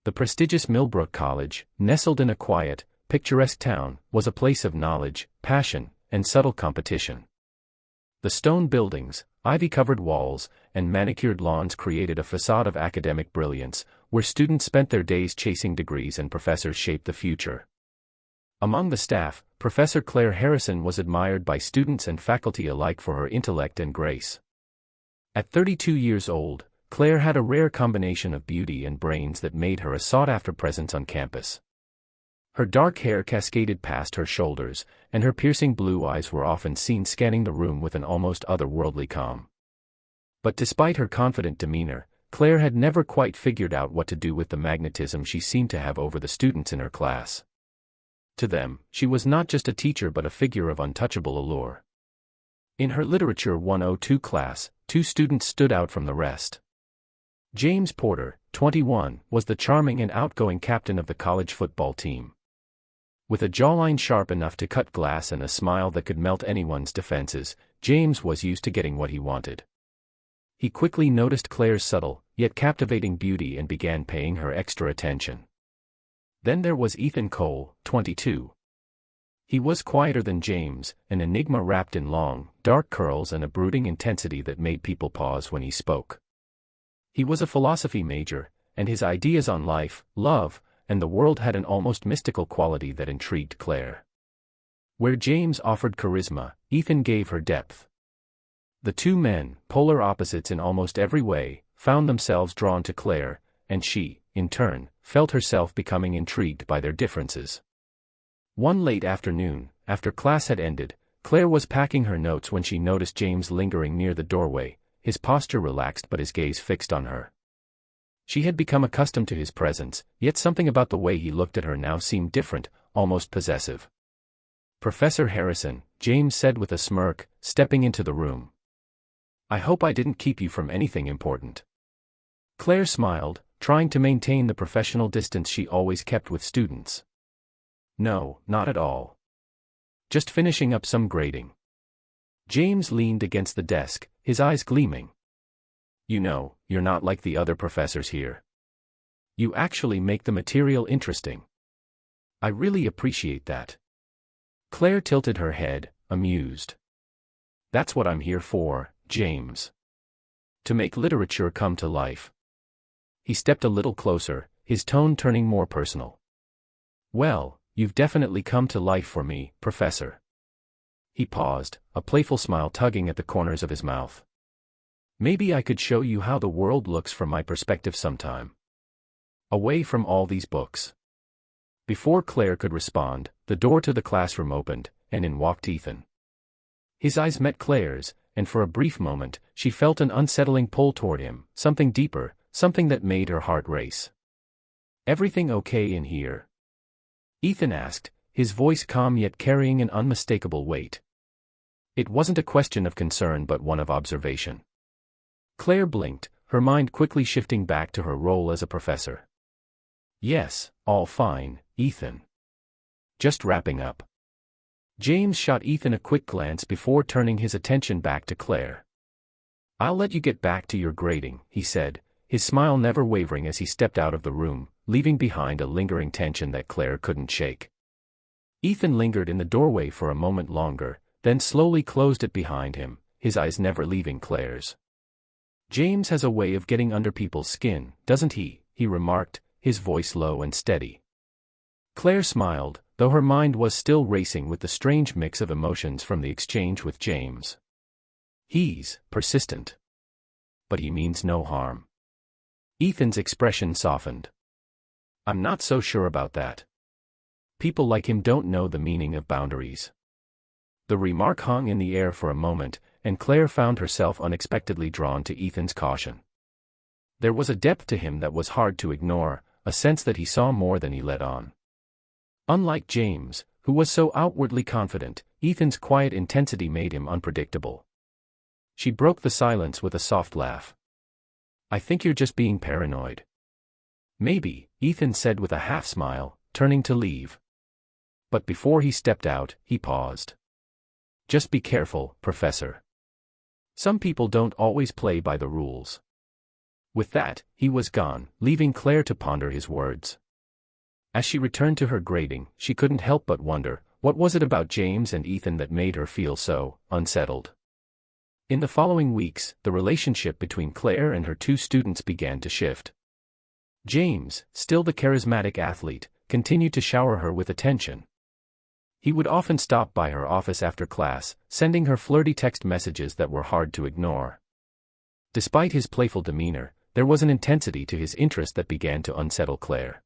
The prestigious Millbrook College, nestled in a quiet, picturesque town, was a place of knowledge, passion, and subtle competition. The stone buildings, ivy-covered walls, and manicured lawns created a facade of academic brilliance, where students spent their days chasing degrees and professors shaped the future. Among the staff, Professor Claire Harrison was admired by students and faculty alike for her intellect and grace. At 32 years old, Claire had a rare combination of beauty and brains that made her a sought-after presence on campus. Her dark hair cascaded past her shoulders, and her piercing blue eyes were often seen scanning the room with an almost otherworldly calm. But despite her confident demeanor, Claire had never quite figured out what to do with the magnetism she seemed to have over the students in her class. To them, she was not just a teacher but a figure of untouchable allure. In her Literature 102 class, 2 students stood out from the rest. James Porter, 21, was the charming and outgoing captain of the college football team. With a jawline sharp enough to cut glass and a smile that could melt anyone's defenses, James was used to getting what he wanted. He quickly noticed Claire's subtle, yet captivating beauty and began paying her extra attention. Then there was Ethan Cole, 22. He was quieter than James, an enigma wrapped in long, dark curls and a brooding intensity that made people pause when he spoke. He was a philosophy major, and his ideas on life, love, and the world had an almost mystical quality that intrigued Claire. Where James offered charisma, Ethan gave her depth. The two men, polar opposites in almost every way, found themselves drawn to Claire, and she, in turn, felt herself becoming intrigued by their differences. One late afternoon, after class had ended, Claire was packing her notes when she noticed James lingering near the doorway, his posture relaxed but his gaze fixed on her. She had become accustomed to his presence, yet something about the way he looked at her now seemed different, almost possessive. "Professor Harrison," James said with a smirk, stepping into the room. "I hope I didn't keep you from anything important." Claire smiled, trying to maintain the professional distance she always kept with students. "No, not at all. Just finishing up some grading." James leaned against the desk, his eyes gleaming. "You know, you're not like the other professors here. You actually make the material interesting. I really appreciate that." Claire tilted her head, amused. "That's what I'm here for, James. To make literature come to life." He stepped a little closer, his tone turning more personal. "Well, you've definitely come to life for me, Professor." He paused, a playful smile tugging at the corners of his mouth. "Maybe I could show you how the world looks from my perspective sometime. Away from all these books." Before Claire could respond, the door to the classroom opened, and in walked Ethan. His eyes met Claire's, and for a brief moment, she felt an unsettling pull toward him, something deeper, something that made her heart race. "Everything okay in here?" Ethan asked, his voice calm yet carrying an unmistakable weight. It wasn't a question of concern but one of observation. Claire blinked, her mind quickly shifting back to her role as a professor. "Yes, all fine, Ethan. Just wrapping up." James shot Ethan a quick glance before turning his attention back to Claire. "I'll let you get back to your grading," he said, his smile never wavering as he stepped out of the room, leaving behind a lingering tension that Claire couldn't shake. Ethan lingered in the doorway for a moment longer, then slowly closed it behind him, his eyes never leaving Claire's. "James has a way of getting under people's skin, doesn't he?" he remarked, his voice low and steady. Claire smiled, though her mind was still racing with the strange mix of emotions from the exchange with James. "He's persistent. But he means no harm." Ethan's expression softened. "I'm not so sure about that. People like him don't know the meaning of boundaries." The remark hung in the air for a moment, and Claire found herself unexpectedly drawn to Ethan's caution. There was a depth to him that was hard to ignore, a sense that he saw more than he let on. Unlike James, who was so outwardly confident, Ethan's quiet intensity made him unpredictable. She broke the silence with a soft laugh. "I think you're just being paranoid." "Maybe," Ethan said with a half-smile, turning to leave. But before he stepped out, he paused. "Just be careful, Professor. Some people don't always play by the rules." With that, he was gone, leaving Claire to ponder his words. As she returned to her grading, she couldn't help but wonder, what was it about James and Ethan that made her feel so unsettled? In the following weeks, the relationship between Claire and her two students began to shift. James, still the charismatic athlete, continued to shower her with attention. He would often stop by her office after class, sending her flirty text messages that were hard to ignore. Despite his playful demeanor, there was an intensity to his interest that began to unsettle Claire.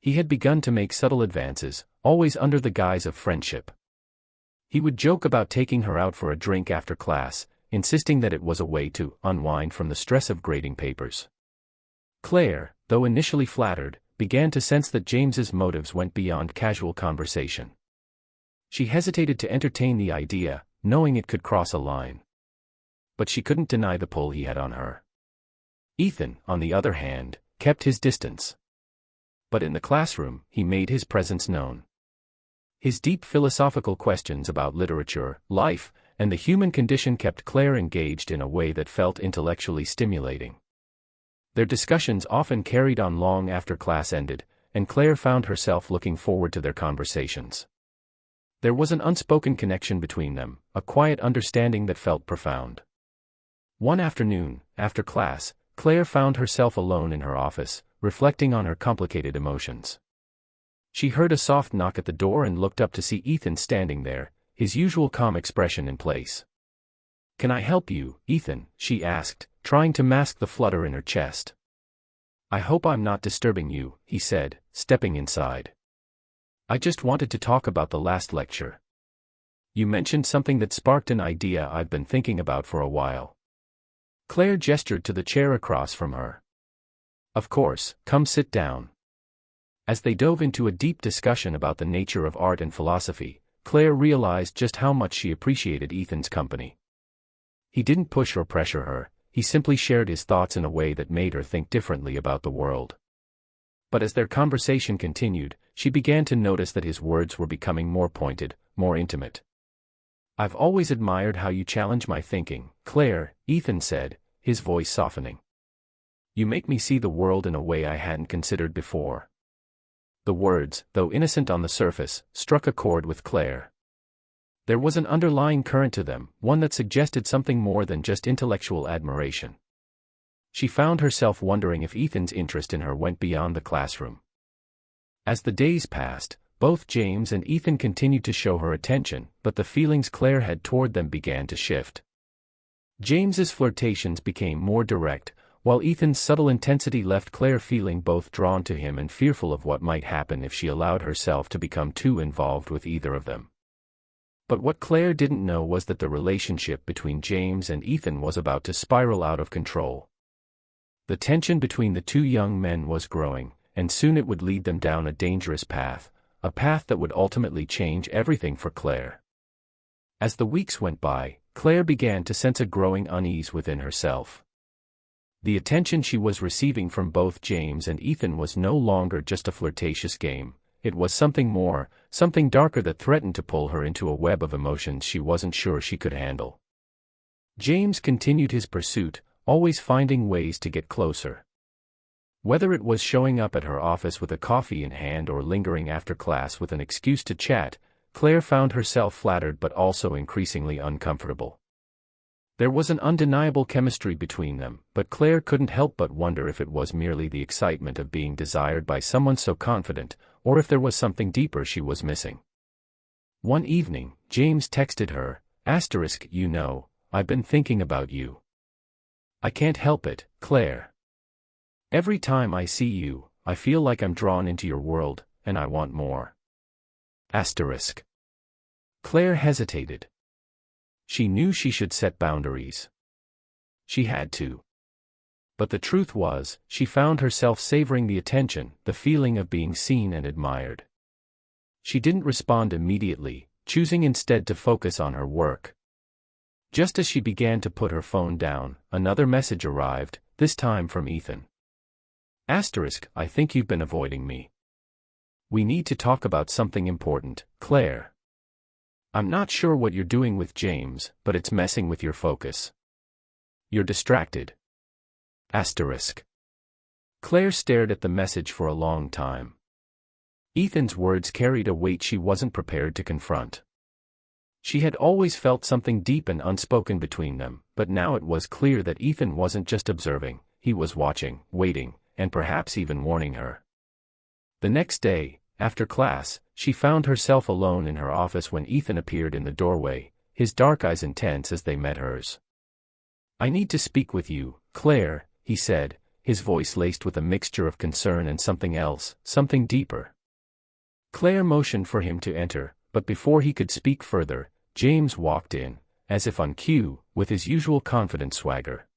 He had begun to make subtle advances, always under the guise of friendship. He would joke about taking her out for a drink after class, insisting that it was a way to unwind from the stress of grading papers. Claire, though initially flattered, began to sense that James's motives went beyond casual conversation. She hesitated to entertain the idea, knowing it could cross a line. But she couldn't deny the pull he had on her. Ethan, on the other hand, kept his distance. But in the classroom, he made his presence known. His deep philosophical questions about literature, life, and the human condition kept Claire engaged in a way that felt intellectually stimulating. Their discussions often carried on long after class ended, and Claire found herself looking forward to their conversations. There was an unspoken connection between them, a quiet understanding that felt profound. One afternoon, after class, Claire found herself alone in her office, reflecting on her complicated emotions. She heard a soft knock at the door and looked up to see Ethan standing there, his usual calm expression in place. "Can I help you, Ethan?" she asked, trying to mask the flutter in her chest. "I hope I'm not disturbing you," he said, stepping inside. "I just wanted to talk about the last lecture. You mentioned something that sparked an idea I've been thinking about for a while." Claire gestured to the chair across from her. "Of course, come sit down." As they dove into a deep discussion about the nature of art and philosophy, Claire realized just how much she appreciated Ethan's company. He didn't push or pressure her, he simply shared his thoughts in a way that made her think differently about the world. But as their conversation continued, she began to notice that his words were becoming more pointed, more intimate. "I've always admired how you challenge my thinking, Claire," Ethan said, his voice softening. "You make me see the world in a way I hadn't considered before." The words, though innocent on the surface, struck a chord with Claire. There was an underlying current to them, one that suggested something more than just intellectual admiration. She found herself wondering if Ethan's interest in her went beyond the classroom. As the days passed, both James and Ethan continued to show her attention, but the feelings Claire had toward them began to shift. James's flirtations became more direct, while Ethan's subtle intensity left Claire feeling both drawn to him and fearful of what might happen if she allowed herself to become too involved with either of them. But what Claire didn't know was that the relationship between James and Ethan was about to spiral out of control. The tension between the two young men was growing, and soon it would lead them down a dangerous path, a path that would ultimately change everything for Claire. As the weeks went by, Claire began to sense a growing unease within herself. The attention she was receiving from both James and Ethan was no longer just a flirtatious game, it was something more, something darker that threatened to pull her into a web of emotions she wasn't sure she could handle. James continued his pursuit, always finding ways to get closer. Whether it was showing up at her office with a coffee in hand or lingering after class with an excuse to chat, Claire found herself flattered but also increasingly uncomfortable. There was an undeniable chemistry between them, but Claire couldn't help but wonder if it was merely the excitement of being desired by someone so confident, or if there was something deeper she was missing. One evening, James texted her, "You know, I've been thinking about you. I can't help it, Claire. Every time I see you, I feel like I'm drawn into your world, and I want more." Claire hesitated. She knew she should set boundaries. She had to. But the truth was, she found herself savoring the attention, the feeling of being seen and admired. She didn't respond immediately, choosing instead to focus on her work. Just as she began to put her phone down, another message arrived, this time from Ethan. "I think you've been avoiding me. We need to talk about something important, Claire. I'm not sure what you're doing with James, but it's messing with your focus. You're distracted." Asterisk. Claire stared at the message for a long time. Ethan's words carried a weight she wasn't prepared to confront. She had always felt something deep and unspoken between them, but now it was clear that Ethan wasn't just observing, he was watching, waiting, and perhaps even warning her. The next day, after class, she found herself alone in her office when Ethan appeared in the doorway, his dark eyes intense as they met hers. "I need to speak with you, Claire," he said, his voice laced with a mixture of concern and something else, something deeper. Claire motioned for him to enter, but before he could speak further, James walked in, as if on cue, with his usual confident swagger.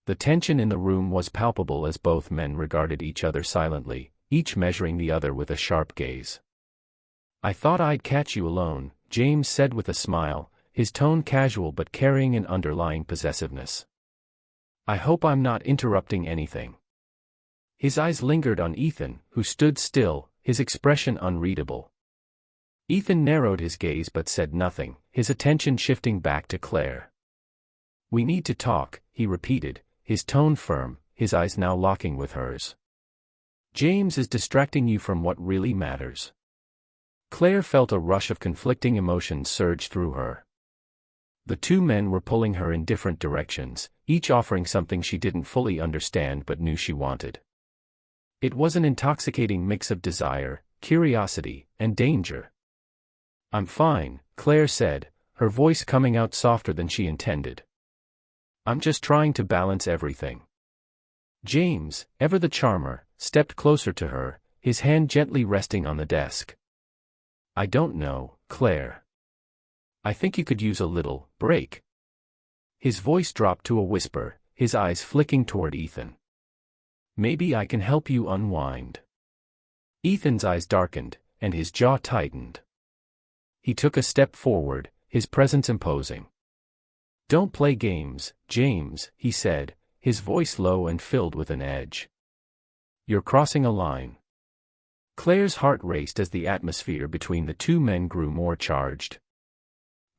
The tension in the room was palpable as both men regarded each other silently, each measuring the other with a sharp gaze. "I thought I'd catch you alone," James said with a smile, his tone casual but carrying an underlying possessiveness. "I hope I'm not interrupting anything." His eyes lingered on Ethan, who stood still, his expression unreadable. Ethan narrowed his gaze but said nothing, his attention shifting back to Claire. "We need to talk," he repeated, his tone firm, his eyes now locking with hers. "James is distracting you from what really matters." Claire felt a rush of conflicting emotions surge through her. The two men were pulling her in different directions, each offering something she didn't fully understand but knew she wanted. It was an intoxicating mix of desire, curiosity, and danger. "I'm fine," Claire said, her voice coming out softer than she intended. "I'm just trying to balance everything." James, ever the charmer, stepped closer to her, his hand gently resting on the desk. "I don't know, Claire. I think you could use a little break." His voice dropped to a whisper, his eyes flicking toward Ethan. "Maybe I can help you unwind." Ethan's eyes darkened, and his jaw tightened. He took a step forward, his presence imposing. "Don't play games, James," he said, his voice low and filled with an edge. "You're crossing a line." Claire's heart raced as the atmosphere between the two men grew more charged.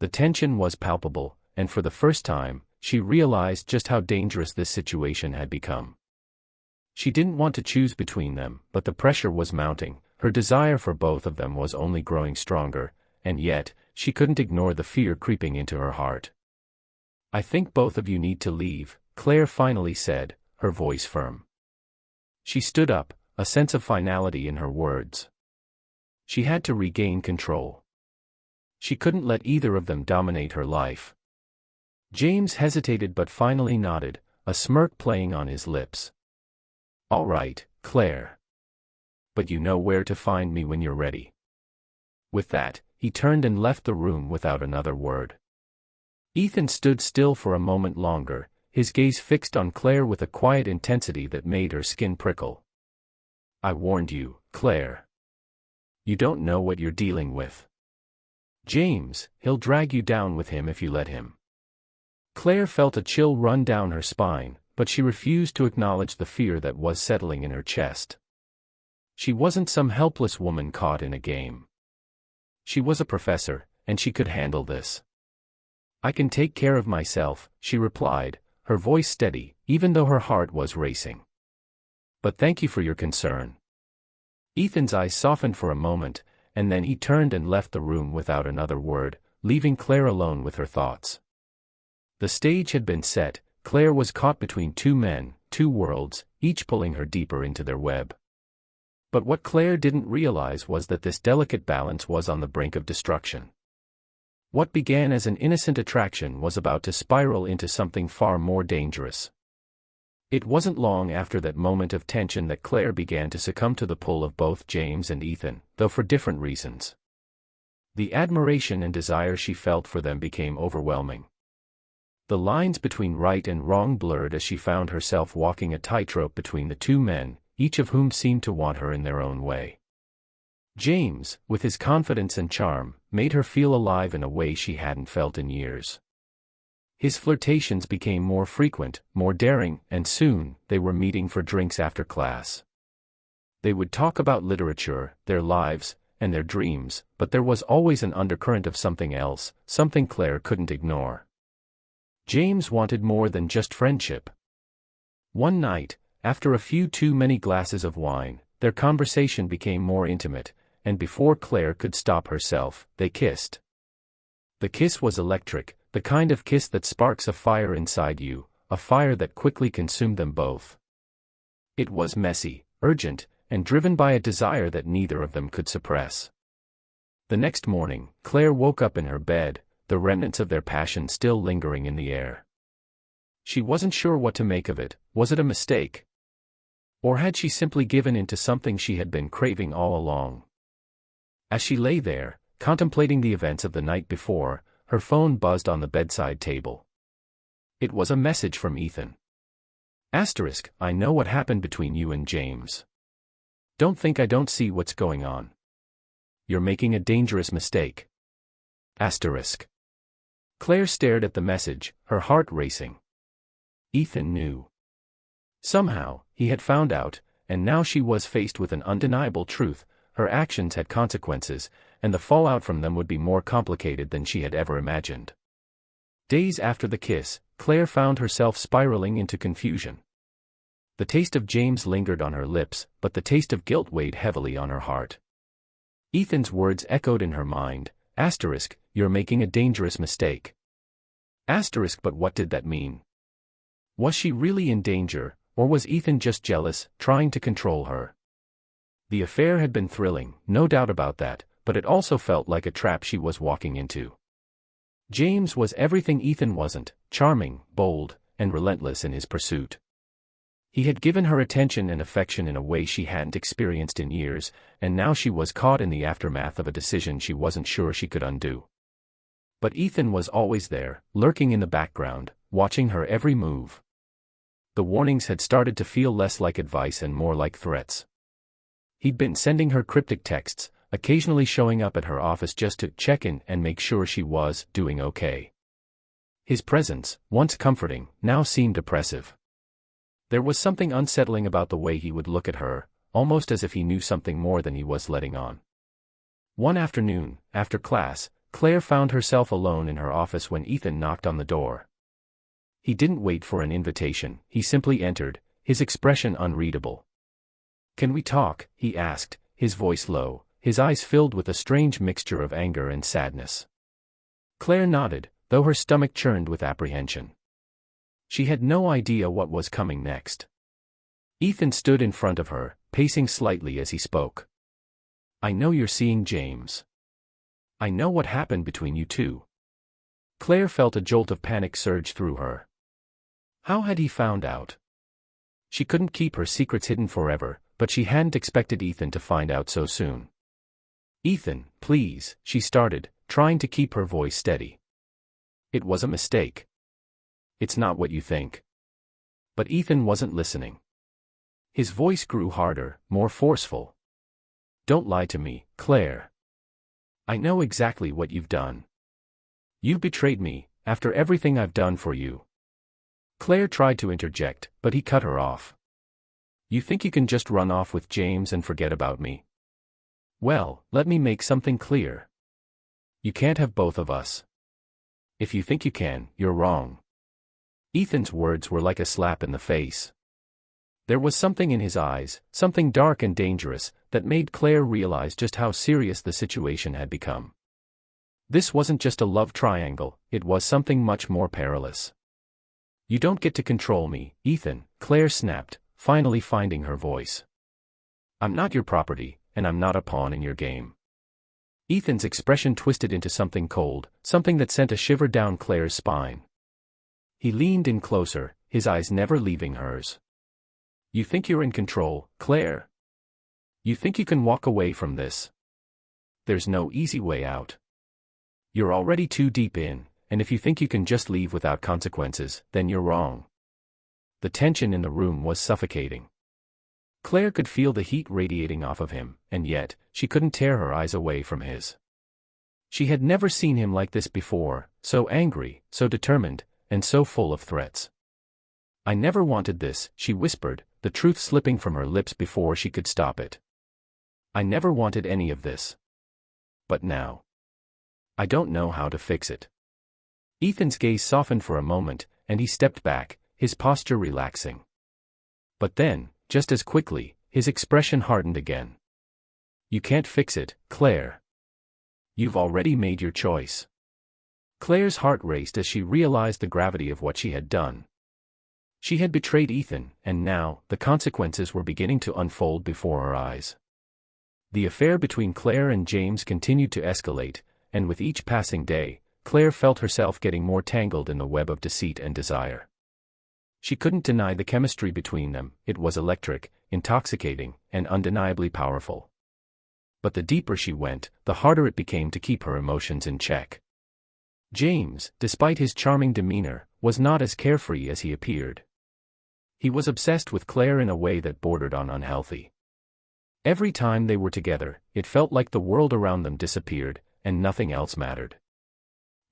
The tension was palpable, and for the first time, she realized just how dangerous this situation had become. She didn't want to choose between them, but the pressure was mounting, her desire for both of them was only growing stronger, and yet, she couldn't ignore the fear creeping into her heart. "I think both of you need to leave," Claire finally said, her voice firm. She stood up, a sense of finality in her words. She had to regain control. She couldn't let either of them dominate her life. James hesitated but finally nodded, a smirk playing on his lips. "All right, Claire. But you know where to find me when you're ready." With that, he turned and left the room without another word. Ethan stood still for a moment longer, his gaze fixed on Claire with a quiet intensity that made her skin prickle. "I warned you, Claire. You don't know what you're dealing with. James, he'll drag you down with him if you let him." Claire felt a chill run down her spine, but she refused to acknowledge the fear that was settling in her chest. She wasn't some helpless woman caught in a game. She was a professor, and she could handle this. "I can take care of myself," she replied, her voice steady, even though her heart was racing. "But thank you for your concern." Ethan's eyes softened for a moment, and then he turned and left the room without another word, leaving Claire alone with her thoughts. The stage had been set, Claire was caught between two men, two worlds, each pulling her deeper into their web. But what Claire didn't realize was that this delicate balance was on the brink of destruction. What began as an innocent attraction was about to spiral into something far more dangerous. It wasn't long after that moment of tension that Claire began to succumb to the pull of both James and Ethan, though for different reasons. The admiration and desire she felt for them became overwhelming. The lines between right and wrong blurred as she found herself walking a tightrope between the two men, each of whom seemed to want her in their own way. James, with his confidence and charm, made her feel alive in a way she hadn't felt in years. His flirtations became more frequent, more daring, and soon, they were meeting for drinks after class. They would talk about literature, their lives, and their dreams, but there was always an undercurrent of something else, something Claire couldn't ignore. James wanted more than just friendship. One night, after a few too many glasses of wine, their conversation became more intimate, and before Claire could stop herself, they kissed. The kiss was electric, the kind of kiss that sparks a fire inside you, a fire that quickly consumed them both. It was messy, urgent, and driven by a desire that neither of them could suppress. The next morning, Claire woke up in her bed, the remnants of their passion still lingering in the air. She wasn't sure what to make of it. Was it a mistake? Or had she simply given in to something she had been craving all along? As she lay there, contemplating the events of the night before, her phone buzzed on the bedside table. It was a message from Ethan. Asterisk, I know what happened between you and James. Don't think I don't see what's going on. You're making a dangerous mistake. Asterisk. Claire stared at the message, her heart racing. Ethan knew. Somehow, he had found out, and now she was faced with an undeniable truth: her actions had consequences, and the fallout from them would be more complicated than she had ever imagined. Days after the kiss, Claire found herself spiraling into confusion. The taste of James lingered on her lips, but the taste of guilt weighed heavily on her heart. Ethan's words echoed in her mind, asterisk, you're making a dangerous mistake. Asterisk, but what did that mean? Was she really in danger, or was Ethan just jealous, trying to control her? The affair had been thrilling, no doubt about that, but it also felt like a trap she was walking into. James was everything Ethan wasn't: charming, bold, and relentless in his pursuit. He had given her attention and affection in a way she hadn't experienced in years, and now she was caught in the aftermath of a decision she wasn't sure she could undo. But Ethan was always there, lurking in the background, watching her every move. The warnings had started to feel less like advice and more like threats. He'd been sending her cryptic texts, occasionally showing up at her office just to check in and make sure she was doing okay. His presence, once comforting, now seemed oppressive. There was something unsettling about the way he would look at her, almost as if he knew something more than he was letting on. One afternoon, after class, Claire found herself alone in her office when Ethan knocked on the door. He didn't wait for an invitation, he simply entered, his expression unreadable. "Can we talk?" he asked, his voice low, his eyes filled with a strange mixture of anger and sadness. Claire nodded, though her stomach churned with apprehension. She had no idea what was coming next. Ethan stood in front of her, pacing slightly as he spoke. "I know you're seeing James. I know what happened between you two." Claire felt a jolt of panic surge through her. How had he found out? She couldn't keep her secrets hidden forever, but she hadn't expected Ethan to find out so soon. "Ethan, please," she started, trying to keep her voice steady. "It was a mistake. It's not what you think." But Ethan wasn't listening. His voice grew harder, more forceful. "Don't lie to me, Claire. I know exactly what you've done. You betrayed me, after everything I've done for you." Claire tried to interject, but he cut her off. "You think you can just run off with James and forget about me? Well, let me make something clear. You can't have both of us. If you think you can, you're wrong." Ethan's words were like a slap in the face. There was something in his eyes, something dark and dangerous, that made Claire realize just how serious the situation had become. This wasn't just a love triangle, it was something much more perilous. "You don't get to control me, Ethan," Claire snapped, finally finding her voice. "I'm not your property, and I'm not a pawn in your game." Ethan's expression twisted into something cold, something that sent a shiver down Claire's spine. He leaned in closer, his eyes never leaving hers. "You think you're in control, Claire? You think you can walk away from this? There's no easy way out. You're already too deep in, and if you think you can just leave without consequences, then you're wrong." The tension in the room was suffocating. Claire could feel the heat radiating off of him, and yet, she couldn't tear her eyes away from his. She had never seen him like this before, so angry, so determined, and so full of threats. "I never wanted this," she whispered, the truth slipping from her lips before she could stop it. "I never wanted any of this. But now, I don't know how to fix it." Ethan's gaze softened for a moment, and he stepped back, his posture relaxing. But then, just as quickly, his expression hardened again. You can't fix it, Claire. You've already made your choice. Claire's heart raced as she realized the gravity of what she had done. She had betrayed Ethan, and now, the consequences were beginning to unfold before her eyes. The affair between Claire and James continued to escalate, and with each passing day, Claire felt herself getting more tangled in the web of deceit and desire. She couldn't deny the chemistry between them. It was electric, intoxicating, and undeniably powerful. But the deeper she went, the harder it became to keep her emotions in check. James, despite his charming demeanor, was not as carefree as he appeared. He was obsessed with Claire in a way that bordered on unhealthy. Every time they were together, it felt like the world around them disappeared, and nothing else mattered.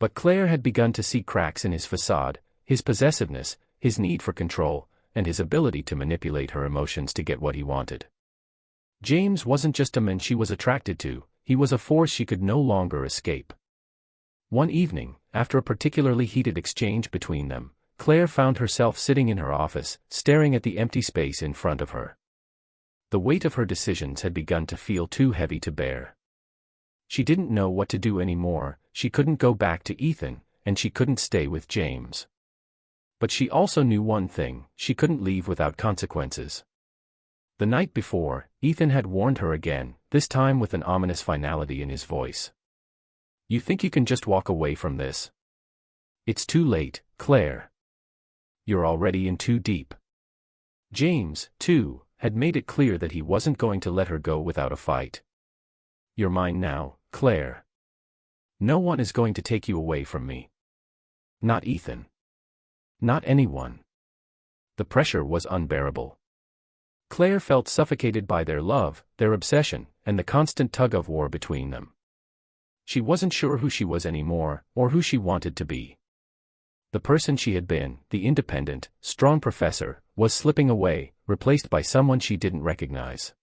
But Claire had begun to see cracks in his facade, his possessiveness, his need for control, and his ability to manipulate her emotions to get what he wanted. James wasn't just a man she was attracted to, he was a force she could no longer escape. One evening, after a particularly heated exchange between them, Claire found herself sitting in her office, staring at the empty space in front of her. The weight of her decisions had begun to feel too heavy to bear. She didn't know what to do anymore. She couldn't go back to Ethan, and she couldn't stay with James. But she also knew one thing: she couldn't leave without consequences. The night before, Ethan had warned her again, this time with an ominous finality in his voice. You think you can just walk away from this? It's too late, Claire. You're already in too deep. James, too, had made it clear that he wasn't going to let her go without a fight. You're mine now, Claire. No one is going to take you away from me. Not Ethan. Not anyone. The pressure was unbearable. Claire felt suffocated by their love, their obsession, and the constant tug-of-war between them. She wasn't sure who she was anymore, or who she wanted to be. The person she had been, the independent, strong professor, was slipping away, replaced by someone she didn't recognize.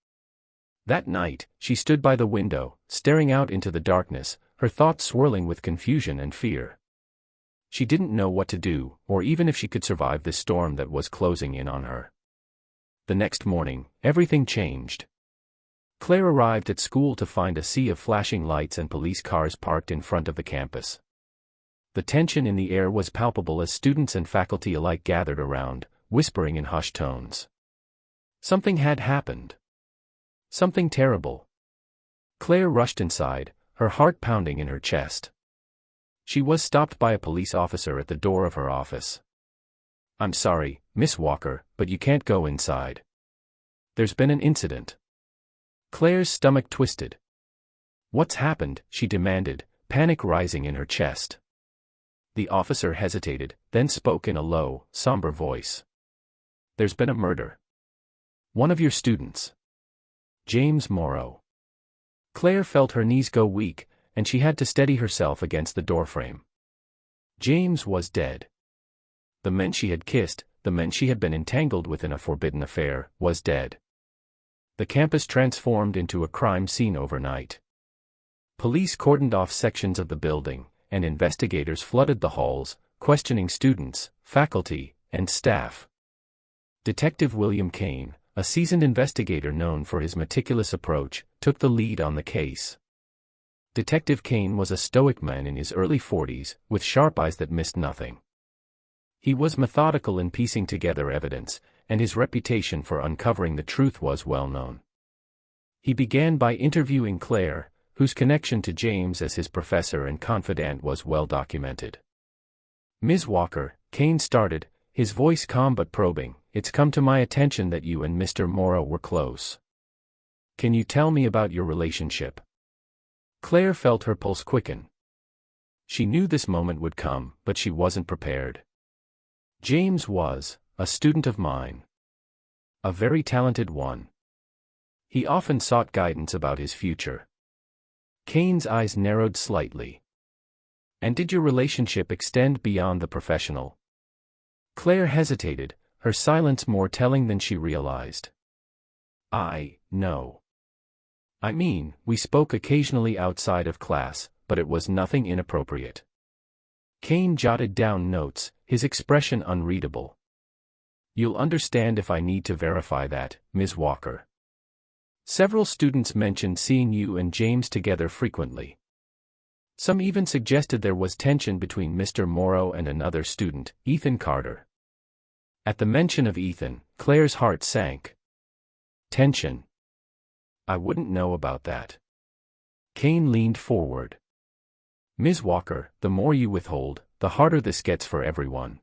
That night, she stood by the window, staring out into the darkness, her thoughts swirling with confusion and fear. She didn't know what to do, or even if she could survive this storm that was closing in on her. The next morning, everything changed. Claire arrived at school to find a sea of flashing lights and police cars parked in front of the campus. The tension in the air was palpable as students and faculty alike gathered around, whispering in hushed tones. Something had happened. Something terrible. Claire rushed inside, her heart pounding in her chest. She was stopped by a police officer at the door of her office. I'm sorry, Miss Walker, but you can't go inside. There's been an incident. Claire's stomach twisted. What's happened? She demanded, panic rising in her chest. The officer hesitated, then spoke in a low, somber voice. There's been a murder. One of your students. James Morrow. Claire felt her knees go weak, and she had to steady herself against the doorframe. James was dead. The man she had kissed, the man she had been entangled with in a forbidden affair, was dead. The campus transformed into a crime scene overnight. Police cordoned off sections of the building, and investigators flooded the halls, questioning students, faculty, and staff. Detective William Kane, a seasoned investigator known for his meticulous approach, took the lead on the case. Detective Kane was a stoic man in his early 40s, with sharp eyes that missed nothing. He was methodical in piecing together evidence, and his reputation for uncovering the truth was well known. He began by interviewing Claire, whose connection to James as his professor and confidant was well documented. Ms. Walker, Kane started, his voice calm but probing, it's come to my attention that you and Mr. Morrow were close. Can you tell me about your relationship? Claire felt her pulse quicken. She knew this moment would come, but she wasn't prepared. James was a student of mine. A very talented one. He often sought guidance about his future. Kane's eyes narrowed slightly. And did your relationship extend beyond the professional? Claire hesitated, her silence more telling than she realized. No. I mean, we spoke occasionally outside of class, but it was nothing inappropriate. Kane jotted down notes, his expression unreadable. You'll understand if I need to verify that, Ms. Walker. Several students mentioned seeing you and James together frequently. Some even suggested there was tension between Mr. Morrow and another student, Ethan Carter. At the mention of Ethan, Claire's heart sank. Tension? I wouldn't know about that. Kane leaned forward. Ms. Walker, the more you withhold, the harder this gets for everyone.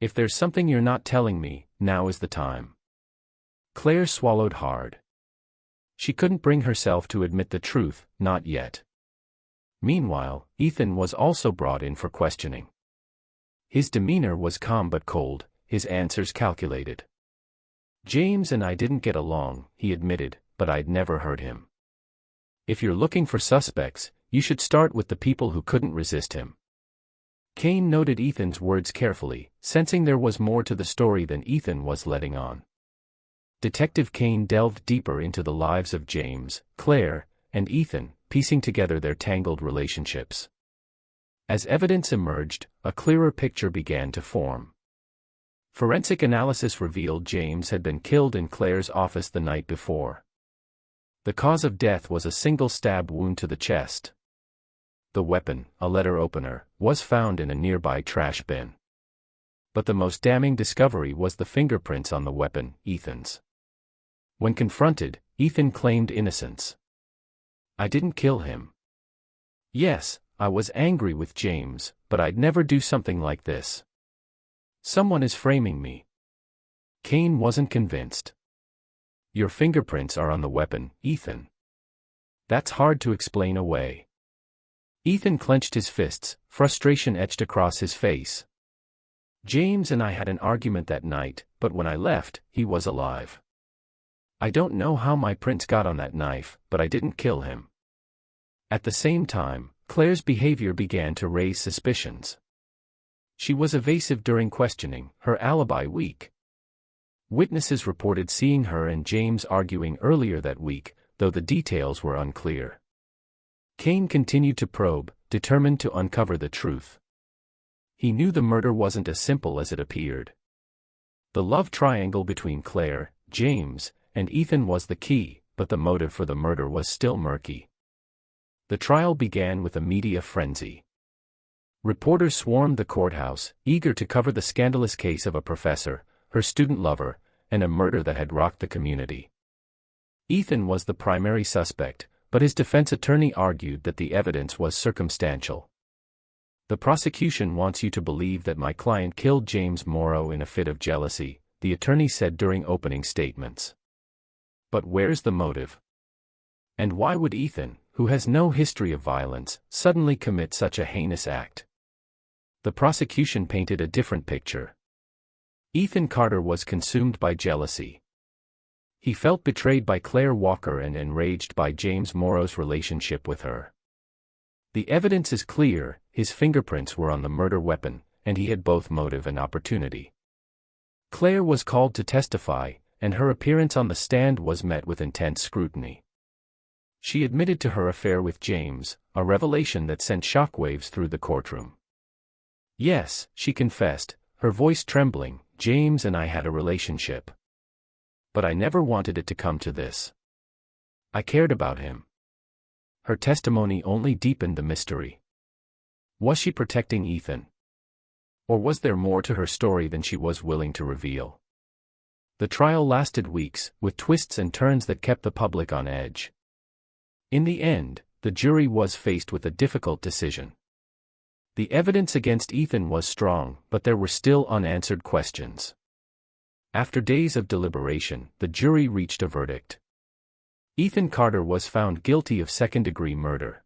If there's something you're not telling me, now is the time. Claire swallowed hard. She couldn't bring herself to admit the truth, not yet. Meanwhile, Ethan was also brought in for questioning. His demeanor was calm but cold, his answers calculated. James and I didn't get along, he admitted, but I'd never hurt him. If you're looking for suspects, you should start with the people who couldn't resist him. Kane noted Ethan's words carefully, sensing there was more to the story than Ethan was letting on. Detective Kane delved deeper into the lives of James, Claire, and Ethan, piecing together their tangled relationships. As evidence emerged, a clearer picture began to form. Forensic analysis revealed James had been killed in Claire's office the night before. The cause of death was a single stab wound to the chest. The weapon, a letter opener, was found in a nearby trash bin. But the most damning discovery was the fingerprints on the weapon, Ethan's. When confronted, Ethan claimed innocence. I didn't kill him. Yes, I was angry with James, but I'd never do something like this. Someone is framing me. Kane wasn't convinced. Your fingerprints are on the weapon, Ethan. That's hard to explain away. Ethan clenched his fists, frustration etched across his face. James and I had an argument that night, but when I left, he was alive. I don't know how my prints got on that knife, but I didn't kill him. At the same time, Claire's behavior began to raise suspicions. She was evasive during questioning, her alibi weak. Witnesses reported seeing her and James arguing earlier that week, though the details were unclear. Kane continued to probe, determined to uncover the truth. He knew the murder wasn't as simple as it appeared. The love triangle between Claire, James, and Ethan was the key, but the motive for the murder was still murky. The trial began with a media frenzy. Reporters swarmed the courthouse, eager to cover the scandalous case of a professor, her student lover, and a murder that had rocked the community. Ethan was the primary suspect, but his defense attorney argued that the evidence was circumstantial. The prosecution wants you to believe that my client killed James Morrow in a fit of jealousy, the attorney said during opening statements. But where's the motive? And why would Ethan, who has no history of violence, suddenly commit such a heinous act? The prosecution painted a different picture. Ethan Carter was consumed by jealousy. He felt betrayed by Claire Walker and enraged by James Morrow's relationship with her. The evidence is clear, his fingerprints were on the murder weapon, and he had both motive and opportunity. Claire was called to testify, and her appearance on the stand was met with intense scrutiny. She admitted to her affair with James, a revelation that sent shockwaves through the courtroom. Yes, she confessed, her voice trembling, James and I had a relationship. But I never wanted it to come to this. I cared about him. Her testimony only deepened the mystery. Was she protecting Ethan? Or was there more to her story than she was willing to reveal? The trial lasted weeks, with twists and turns that kept the public on edge. In the end, the jury was faced with a difficult decision. The evidence against Ethan was strong, but there were still unanswered questions. After days of deliberation, the jury reached a verdict. Ethan Carter was found guilty of second-degree murder.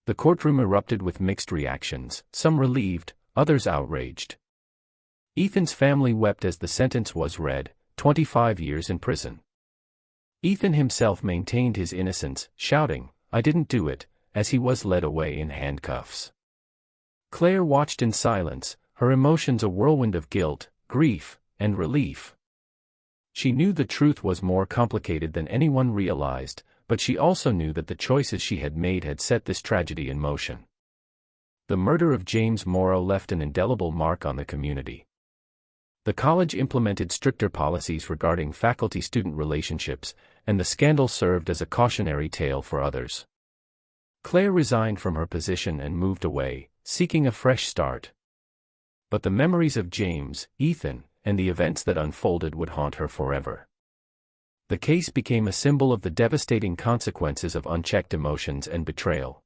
The courtroom erupted with mixed reactions, some relieved, others outraged. Ethan's family wept as the sentence was read, 25 years in prison. Ethan himself maintained his innocence, shouting, "I didn't do it," as he was led away in handcuffs. Claire watched in silence, her emotions a whirlwind of guilt, grief, and relief. She knew the truth was more complicated than anyone realized, but she also knew that the choices she had made had set this tragedy in motion. The murder of James Morrow left an indelible mark on the community. The college implemented stricter policies regarding faculty-student relationships, and the scandal served as a cautionary tale for others. Claire resigned from her position and moved away, seeking a fresh start. But the memories of James, Ethan, and the events that unfolded would haunt her forever. The case became a symbol of the devastating consequences of unchecked emotions and betrayal.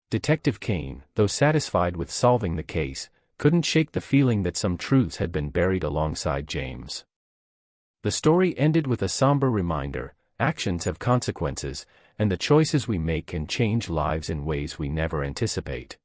Detective Kane, though satisfied with solving the case, couldn't shake the feeling that some truths had been buried alongside James. The story ended with a somber reminder: actions have consequences, and the choices we make can change lives in ways we never anticipate.